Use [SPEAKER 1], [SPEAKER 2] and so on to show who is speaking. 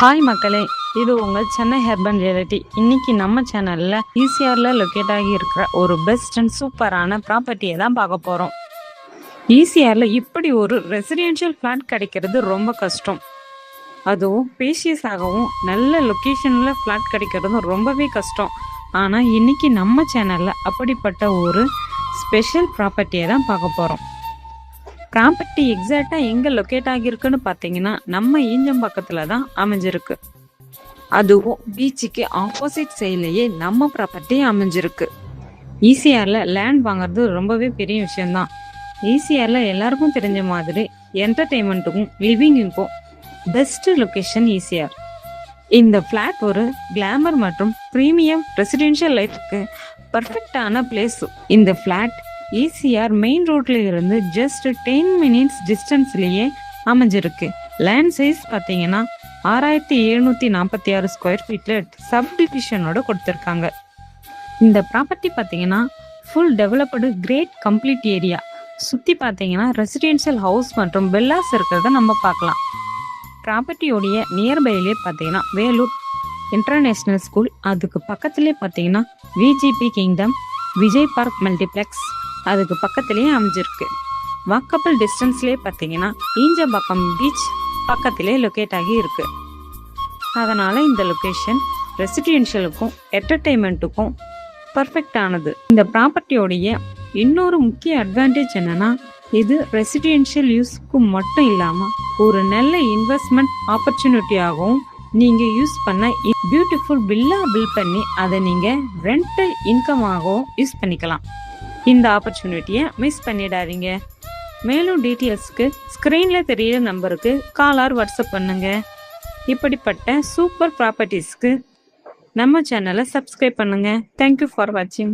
[SPEAKER 1] Hi மக்களே, இது உங்கள் சென்னை ஹெர்பன் ரியாலிட்டி. இன்னைக்கு நம்ம சேனல்ல ஈசிஆர்ல லொக்கேட் ஆகி இருக்கிற ஒரு பெஸ்ட் அண்ட் சூப்பரான ப்ராப்பர்ட்டியை தான் பார்க்க போறோம். ஈசிஆர்ல இப்படி ஒரு ரெசிடென்ஷியல் பிளாட் கிடைக்கிறது ரொம்ப கஷ்டம். அதுவும் பேஷியஸாகவும் நல்ல லொக்கேஷன்ல பிளாட் கிடைக்கிறதும் ரொம்பவே கஷ்டம். ஆனா இன்னைக்கு நம்ம சேனல்ல அப்படிப்பட்ட ஒரு ஸ்பெஷல் ப்ராப்பர்ட்டியை தான் பார்க்க போறோம். ப்ராப்பர்ட்டி எக்ஸாக்டாக எங்கே லொக்கேட் ஆகியிருக்குன்னு பார்த்தீங்கன்னா நம்ம ஈஞ்சம்பாக்கத்தில் தான் அமைஞ்சிருக்கு. அதுவும் பீச்சுக்கு ஆப்போசிட் சைட்லேயே நம்ம ப்ராப்பர்ட்டி அமைஞ்சிருக்கு. ஈசிஆரில் லேண்ட் வாங்குறது ரொம்பவே பெரிய விஷயம்தான். ஈசிஆரில் எல்லாருக்கும் தெரிஞ்ச மாதிரி என்டர்டெயின்மெண்ட்டுக்கும் லிவிங்குக்கும் பெஸ்ட் லொக்கேஷன் ஈசிஆர். இந்த ஃப்ளாட் ஒரு கிளாமர் மற்றும் ப்ரீமியம் ரெசிடென்ஷியல் லைஃப்க்கு பர்ஃபெக்டான பிளேஸ். இந்த ஃப்ளாட் ஈசிஆர் மெயின் ரோட்ல இருந்து ஜஸ்ட் 10 மினிட்ஸ் டிஸ்டன்ஸ்லயே அமைஞ்சிருக்கு. லேண்ட் சைஸ் பார்த்தீங்கன்னா 6746 ஸ்கொயர் ஃபீட்ல சப் டிவிஷனோட கொடுத்துருக்காங்க. இந்த ப்ராப்பர்ட்டி பார்த்தீங்கன்னா full developed great complete area. சுற்றி பார்த்தீங்கன்னா ரெசிடென்ஷியல் ஹவுஸ் மற்றும் வில்லாஸ் இருக்கிறத நம்ம பார்க்கலாம். ப்ராப்பர்ட்டியோடைய நியர்பைலே பார்த்தீங்கன்னா வேலூர் இன்டர்நேஷ்னல் ஸ்கூல், அதுக்கு பக்கத்துலேயே பார்த்தீங்கன்னா VGP kingdom, Vijay park multiplex அதுக்கு பக்கத்துலேயே அமைஞ்சிருக்கு. வாக்கபிள் டிஸ்டன்ஸ்லேயே பார்த்தீங்கன்னா ஈஞ்சம்பாக்கம் பீச் பக்கத்திலே லொக்கேட் ஆகி இருக்கு. அதனால இந்த லொக்கேஷன் ரெசிடென்ஷியலுக்கும் என்டர்டெயின்மெண்ட்டுக்கும் பர்ஃபெக்டானது. இந்த ப்ராப்பர்ட்டியோடைய இன்னொரு முக்கிய அட்வான்டேஜ் என்னன்னா, இது ரெசிடென்ஷியல் யூஸ்க்கு மட்டும் இல்லாமல் ஒரு நல்ல இன்வெஸ்ட்மெண்ட் ஆப்பர்ச்சுனிட்டியாகவும் நீங்கள் யூஸ் பண்ண பியூட்டிஃபுல் வில்லா பில்ட் பண்ணி அதை நீங்கள் ரெண்டல் இன்கமாகவும் யூஸ் பண்ணிக்கலாம். இந்த ஆப்பர்ச்சுனிட்டியை மிஸ் பண்ணிடாதீங்க. மேலும் டீட்டெயில்ஸ்க்கு ஸ்க்ரீனில் தெரியிற நம்பருக்கு கால் ஆர் வாட்ஸ்அப் பண்ணுங்க. இப்படிப்பட்ட சூப்பர் ப்ராப்பர்ட்டிஸ்க்கு நம்ம சேனலை சப்ஸ்கிரைப் பண்ணுங்க. தேங்க்யூ ஃபார் வாட்சிங்.